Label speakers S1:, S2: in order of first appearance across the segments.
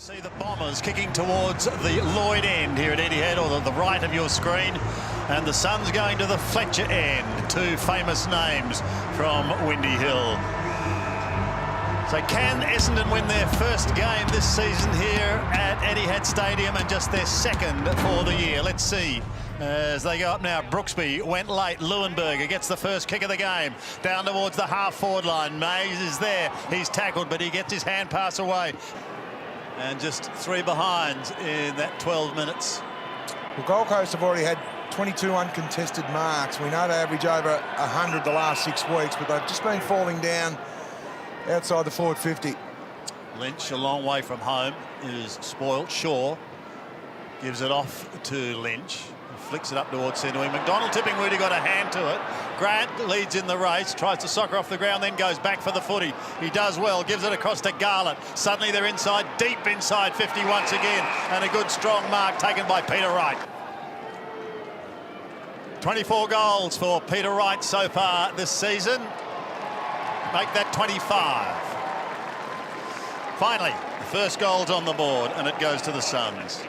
S1: See the Bombers kicking towards the Lloyd end here at Etihad, or the right of your screen, and the Suns going to the Fletcher end. Two famous names from Windy Hill. So can Essendon win their first game this season here at Etihad Stadium, and just their second for the year? Let's see. As they go up now, Brooksby went late. Leuenberger gets the first kick of the game. Down towards the half-forward line. Mays is there. He's tackled, but he gets his hand pass away. And just three behind in that 12 minutes.
S2: Well, Gold Coast have already had 22 uncontested marks. We know they average over 100 the last 6 weeks, but they've just been falling down outside the forward 50.
S1: Lynch, a long way from home, is spoilt. Shaw gives it off to Lynch. Flicks it up towards centre wing. McDonald tipping Woody got a hand to it. Grant leads in the race, tries to soccer off the ground, then goes back for the footy. He does well, gives it across to Garlett. Suddenly they're inside, deep inside 50 once again, and a good strong mark taken by Peter Wright. 24 goals for Peter Wright so far this season. Make that 25. Finally, the first goal's on the board, and it goes to the Suns.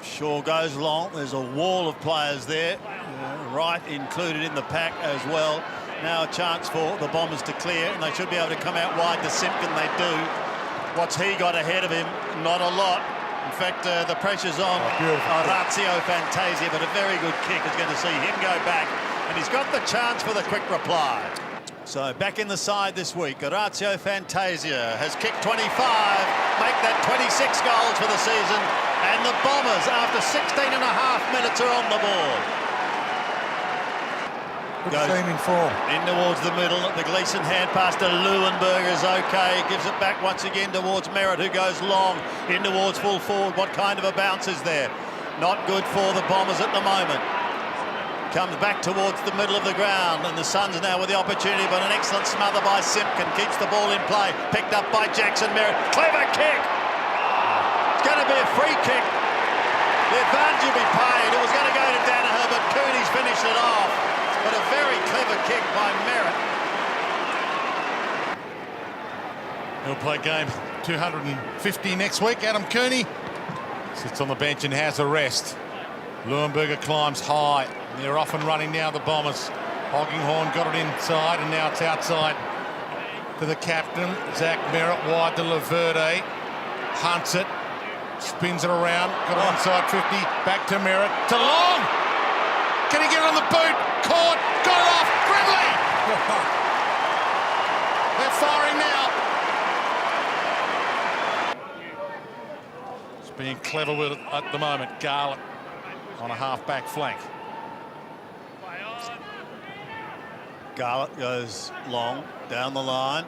S1: Shaw goes long. There's a wall of players there. Wright included in the pack as well. Now a chance for the Bombers to clear, and they should be able to come out wide to Simpkin. They do. What's he got ahead of him? Not a lot. In fact, the pressure's on Orazio Fantasia, but a very good kick is going to see him go back, and he's got the chance for the quick reply. So back in the side this week, Orazio Fantasia has kicked 25, make that 26 goals for the season, and the Bombers, after 16 and a half minutes, are on the board.
S2: Good team in form.
S1: In towards the middle, the Gleeson hand pass to Leuenberger is okay, gives it back once again towards Merritt, who goes long, in towards full forward. What kind of a bounce is there? Not good for the Bombers at the moment. Comes back towards the middle of the ground, and the Suns now with the opportunity, but an excellent smother by Simpkin. Keeps the ball in play, picked up by Jackson Merritt. Clever kick! It's going to be a free kick. The advantage will be paid. It was going to go to Danaher, but Cooney's finished it off. But a very clever kick by Merritt.
S3: He'll play game 250 next week. Adam Cooney sits on the bench and has a rest. Leuenberger climbs high. They're off and running now, the Bombers. Hogginghorn got it inside, and now it's outside to the captain. Zach Merritt wide to Laverde. Hunts it. Spins it around. Got it inside 50. Back to Merritt. To Long! Can he get it on the boot? Caught. Got it off. Grimley! They're firing now. It's being clever with it at the moment. Garlett on a half-back flank.
S1: Garlett goes long, down the line.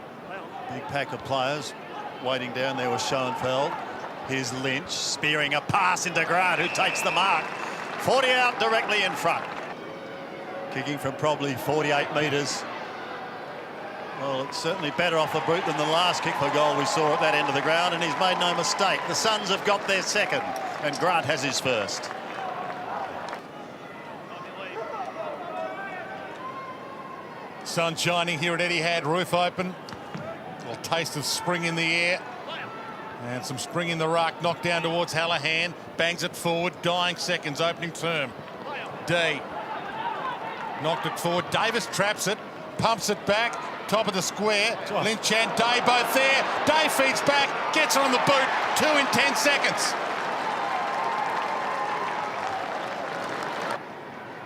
S1: Big pack of players waiting down there with Schoenfeld. Here's Lynch, spearing a pass into Grant, who takes the mark. 40 out directly in front. Kicking from probably 48 metres. Well, it's certainly better off the boot than the last kick for goal we saw at that end of the ground, and he's made no mistake. The Suns have got their second, and Grant has his first.
S3: Sun shining here at Etihad, roof open. A little taste of spring in the air. And some spring in the ruck, knocked down towards Hallahan. Bangs it forward, dying seconds, opening term. D. Knocked it forward, Davis traps it, pumps it back, top of the square. Lynch and Day both there. Day feeds back, gets it on the boot, 2 in 10 seconds.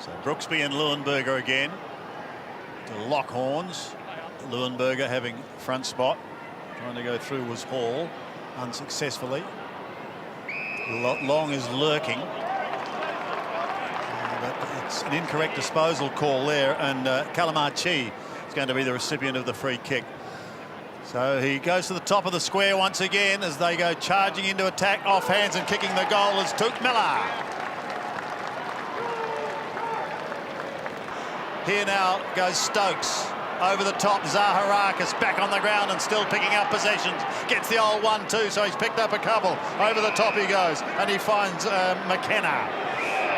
S1: So Brooksby and Leuenberger again. To lock horns. Leuenberger having front spot. Trying to go through was Hall. Unsuccessfully. Long is lurking. But it's an incorrect disposal call there, and Calamachi is going to be the recipient of the free kick. So he goes to the top of the square once again as they go charging into attack. Off hands and kicking the goal is Took Miller. Here now goes Stokes. Over the top, Zaharakis back on the ground and still picking up possessions. Gets the old 1-2, so he's picked up a couple. Over the top he goes, and he finds McKenna.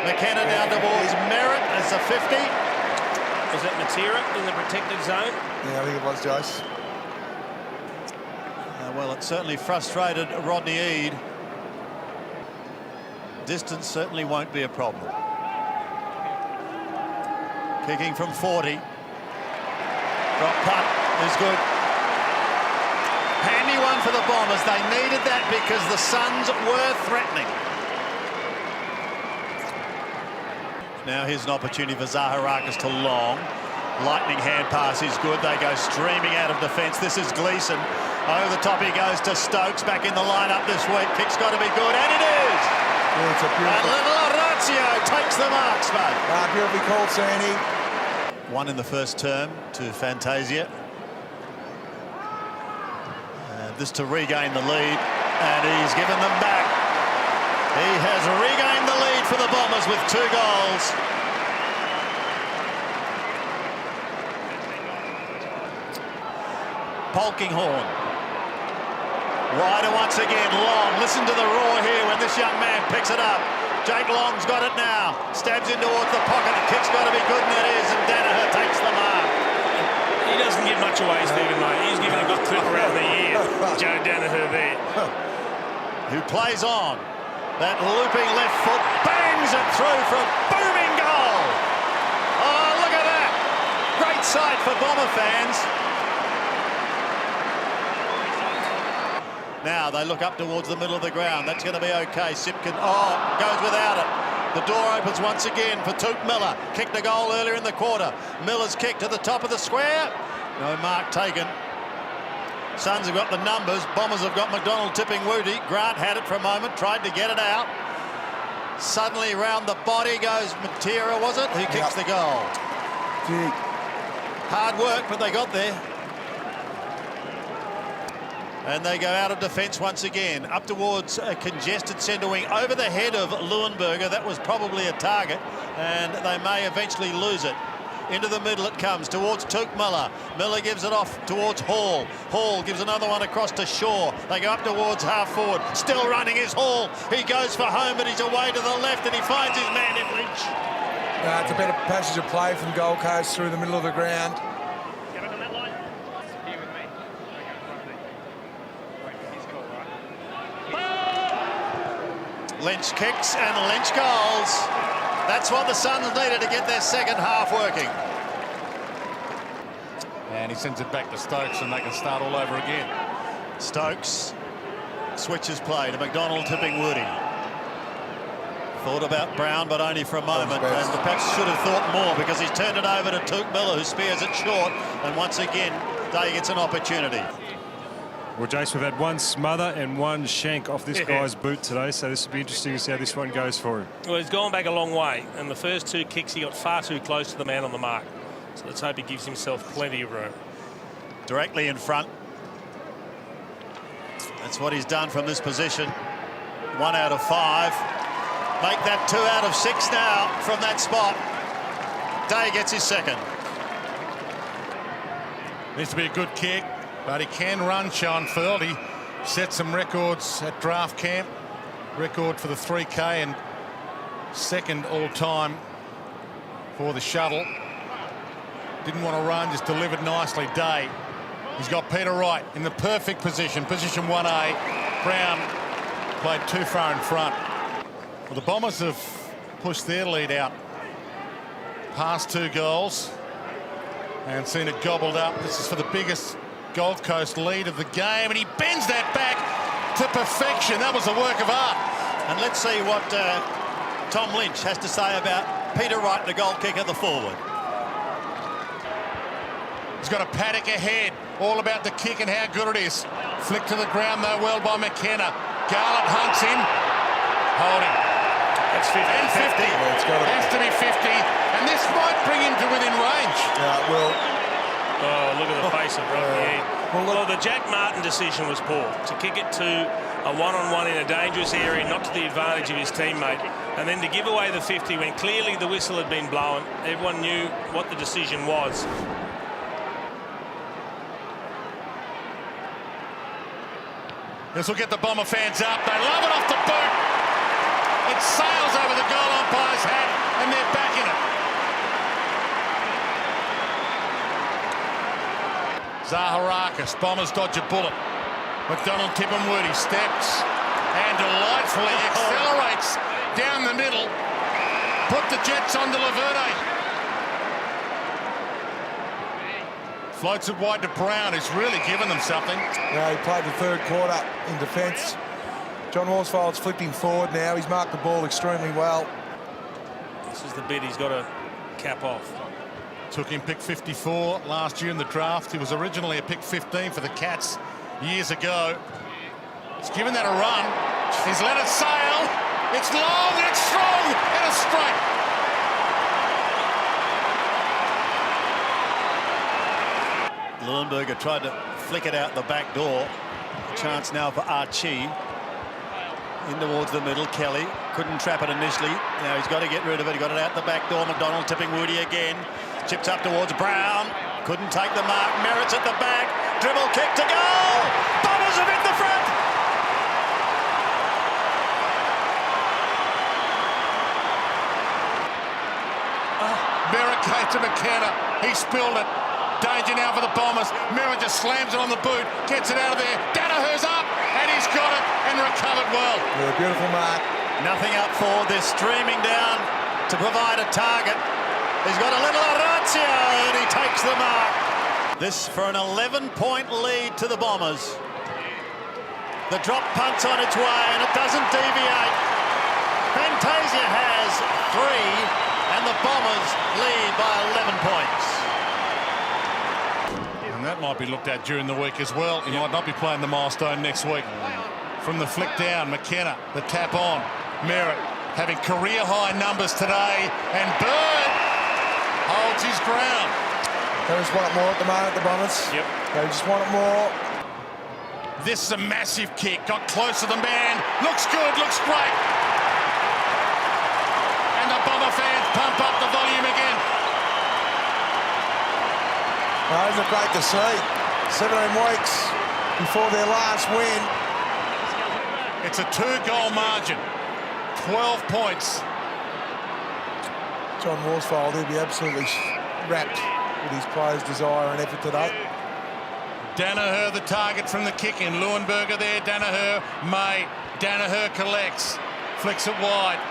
S1: McKenna down towards Merritt as a 50.
S4: Was it Matera in the protected zone?
S2: Yeah, I think it was, Joyce.
S1: Well, it certainly frustrated Rodney Eade. Distance certainly won't be a problem. Kicking from 40. Drop punt is good. Handy one for the Bombers. They needed that because the Suns were threatening. Now here's an opportunity for Zaharakis to long. Lightning hand pass is good. They go streaming out of defence. This is Gleeson. Over the top he goes to Stokes. Back in the lineup this week. Kick's got to be good, and it is!
S2: Yeah, it's a
S1: And
S2: beautiful...
S1: little Orazio takes the marks, mate.
S2: Beautifully called, Sandy.
S1: One in the first term to Fantasia. This to regain the lead, and he's given them back. He has regained the lead for the Bombers with 2 goals. Polkinghorne. Ryder once again, Long. Listen to the roar here when this young man picks it up. Jake Long's got it now. Stabs in towards the pocket. The kick's got to be good, and it is, and Danaher takes the mark.
S4: He doesn't give much away, Stephen, mate. He's given a good clip around the ear, Joe Danaher there.
S1: Who plays on. That looping left foot bangs it through for a booming goal. Oh, look at that. Great sight for Bomber fans. Now they look up towards the middle of the ground. That's going to be okay. Sipkin, goes without it. The door opens once again for Touk Miller. Kicked a goal earlier in the quarter. Miller's kick to the top of the square. No mark taken. Suns have got the numbers. Bombers have got McDonald tipping Wooty. Grant had it for a moment, tried to get it out. Suddenly round the body goes Matera, was it? Who kicks the goal.
S2: Gee.
S1: Hard work, but they got there. And they go out of defence once again, up towards a congested centre wing, over the head of Leuenberger. That was probably a target, and they may eventually lose it. Into the middle it comes, towards Touk Miller. Miller gives it off towards Hall. Hall gives another one across to Shaw. They go up towards half forward. Still running is Hall. He goes for home, but he's away to the left, and he finds his man in Lynch.
S2: It's a better passage of play from Gold Coast through the middle of the ground.
S1: Lynch kicks and Lynch goals. That's what the Suns needed to get their second half working.
S3: And he sends it back to Stokes, and they can start all over again.
S1: Stokes switches play to McDonald tipping Woody. Thought about Brown, but only for a moment, and perhaps should have thought more, because he's turned it over to Touk Miller, who spears it short, and once again Day gets an opportunity.
S5: Well, Jace, we've had one smother and one shank off this guy's boot today, so this will be interesting to see how this one goes for him.
S4: Well, he's gone back a long way, and the first 2 kicks he got far too close to the man on the mark. So let's hope he gives himself plenty of room.
S1: Directly in front. That's what he's done from this position. 1 out of 5. Make that 2 out of 6 now from that spot. Day gets his second.
S3: Needs to be a good kick, but he can run, Schoenfeld. He set some records at draft camp. Record for the 3K and second all-time for the shuttle. Didn't want to run, just delivered nicely. Day. He's got Peter Wright in the perfect position. Position 1A. Brown played too far in front. Well, the Bombers have pushed their lead out past 2 goals and seen it gobbled up. This is for the biggest Gold Coast lead of the game, and he bends that back to perfection. That was a work of art.
S1: And let's see what Tom Lynch has to say about Peter Wright, the goal kicker, the forward.
S3: He's got a paddock ahead, all about the kick and how good it is. Flick to the ground, though, well by McKenna. Garlett hunts him. Holding.
S4: That's 50.
S3: And 50.
S2: Yeah, it's gotta be.
S3: Has to be 50. And this might bring him to within range.
S2: Yeah, well...
S4: Oh, look at the face of Rodney. Well, the Jack Martin decision was poor. To kick it to a one-on-one in a dangerous area, not to the advantage of his teammate. And then to give away the 50 when clearly the whistle had been blown. Everyone knew what the decision was.
S3: This will get the Bomber fans up. They love it off the boot. It sails over the goal umpire's hat, and they're back in it. Zaharakis, Bombers dodge a bullet. McDonald Tippenwoody steps and delightfully accelerates down the middle. Put the Jets onto Laverde. Floats it wide to Brown, who's really given them something.
S2: He played the third quarter in defence. John Worsfold's flipped him forward now. He's marked the ball extremely well.
S4: This is the bit he's got to cap off.
S3: Took him pick 54 last year in the draft. He was originally a pick 15 for the Cats years ago. He's given that a run. He's let it sail. It's long, it's strong, and it's straight.
S1: Leuenberger tried to flick it out the back door. A chance now for Archie. In towards the middle, Kelly couldn't trap it initially. Now he's got to get rid of it. He got it out the back door. McDonald tipping Woody again. Chips up towards Brown. Couldn't take the mark. Merritt's at the back. Dribble kick to goal. Bombers have hit the front.
S3: Merritt came to McKenna. He spilled it. Danger now for the Bombers. Merritt just slams it on the boot. Gets it out of there. Danaher's up. And he's got it and recovered well.
S2: Yeah, beautiful mark.
S1: Nothing up for this, streaming down to provide a target. He's got a little Orazio and he takes the mark. This for an 11-point lead to the Bombers. The drop punt's on its way and it doesn't deviate. Fantasia has 3 and the Bombers lead by 11 points.
S3: And that might be looked at during the week as well. He might not be playing the milestone next week. From the flick down, McKenna, the tap on. Merritt having career-high numbers today. And Bird holds his ground.
S2: They just want it more at the moment, the Bombers.
S4: Yep.
S2: They just want it more.
S3: This is a massive kick. Got close to the man. Looks good, looks great. And the Bomber fans pump up the volume again.
S2: Those are great to see. 17 weeks before their last win.
S3: It's a 2-goal margin. 12 points.
S2: John Worsfold, he'll be absolutely wrapped with his players' desire and effort today.
S3: Danaher the target from the kick in. Leuenberger there, Danaher, May. Danaher collects. Flicks it wide.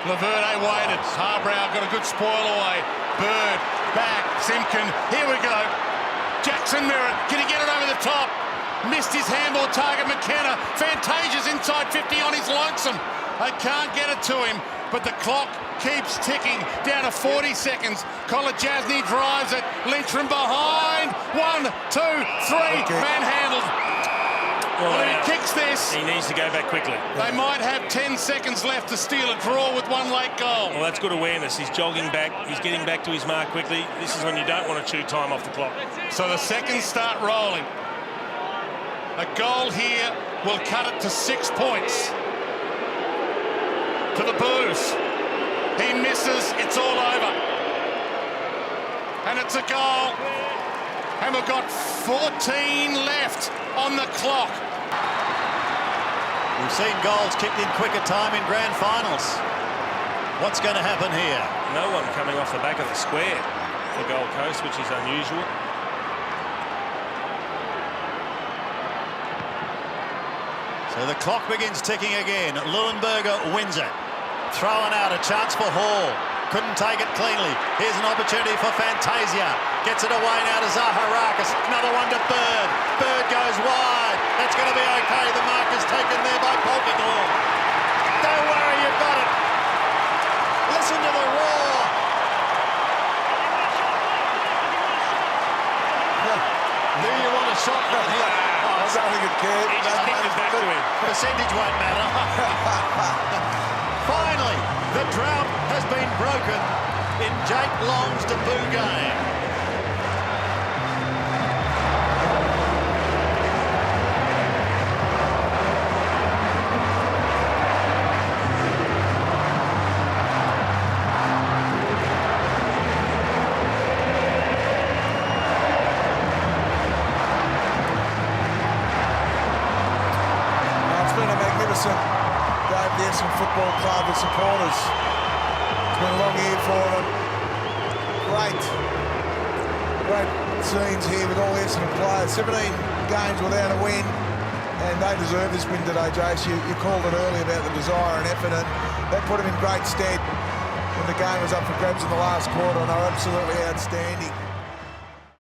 S3: Laverde waited. Harbrow got a good spoil away. Bird, back, Simpkin, here we go. Jackson Merritt, can he get it over the top? Missed his handball target, McKenna. Fantasia's inside 50 on his lonesome. They can't get it to him, but the clock keeps ticking down to 40 seconds. Kolajasny drives it. Lynch from behind. 1, 2, 3.
S2: Okay.
S3: Manhandled. Well, if he kicks this,
S4: He needs to go back quickly.
S3: they might have 10 seconds left to steal a draw with 1 late goal.
S4: Well, that's good awareness. He's jogging back. He's getting back to his mark quickly. This is when you don't want to chew time off the clock.
S3: So the seconds start rolling. A goal here will cut it to 6 points. To the Blues. He misses, it's all over. And it's a goal. And we've got 14 left on the clock.
S1: We've seen goals kicked in quicker time in grand finals. What's going to happen here?
S4: No one coming off the back of the square for Gold Coast, which is unusual.
S1: So the clock begins ticking again. Leuenberger wins it. Thrown out, a chance for Hall. Couldn't take it cleanly. Here's an opportunity for Fantasia. Gets it away now to Zaharakis. Another one to Bird. Bird goes wide. That's going to be okay. The mark is taken there by Polkinghorn. Don't worry, you've got it. Listen to the roar. Do you want a shot from here?
S2: I don't think it cared.
S4: He just kicked it back to him.
S1: Percentage won't matter. Finally, the drought has been broken in Jake Long's debut game.
S2: It's been a magnificent day for the Essendon Football Club, the supporters. It's been a long year for them. Great scenes here with all the Essendon players. 17 games without a win, and they deserve this win today, Jace. You called it earlier about the desire and effort, and that put them in great stead when the game was up for grabs in the last quarter, and they were absolutely outstanding.